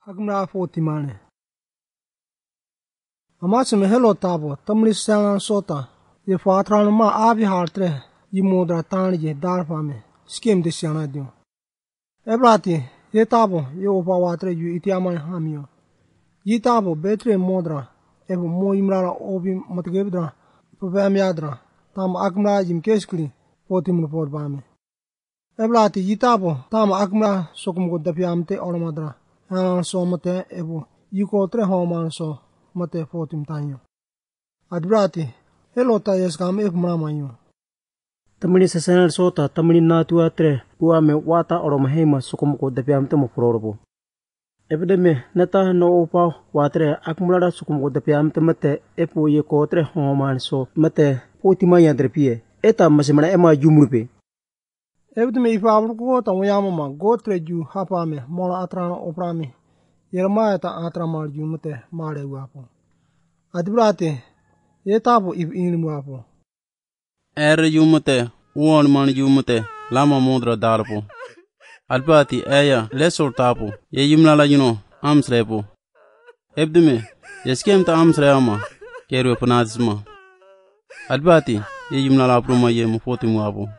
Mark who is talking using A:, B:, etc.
A: Agmra Fotimane. Amasime hello tabo, tamli salan sota, ye fatran ma abi hartre, ye modra tani ye darfame, skim de sianadio. Ebrati, ye tabo, ye opawatre yu itiaman hamio. Ye tabo, betre modra, evo mo imrala obi matgebdra, pavamiadra, tam agmra yim keskli, Fotimun forbame. Ebrati, ye tabo, tam agmra sokumgo dapiamte ormadra. So mate evo yuko tre homan so mate Fotim tanyo. Adbrati hello tayes kam ev mramayo.
B: Tamini sasanal sota tamini natua tre puame wata oromhema sukumko dapiam temo prorobo. Evideme nata no opa watre akmulada sukumko dapiam temate epo ye ko tre homan so mate Fotima yandrepie eta masemana ema yumrupe.
A: Evideme ifabruko tamoyama go tre ju hapame mola atrana oprame. Yermaya ta atramal jumate mare wapo. Adbrate yetapo if inimwapo.
C: Yumate uon man yumate lama modra darpo. Adbrati eya lesor tapo ye yumla yuno amsrepo. Ebdeme yeskem ta amsreama kerwe panazma. Adbrati ye yumla proma ye mu Fotim wapo.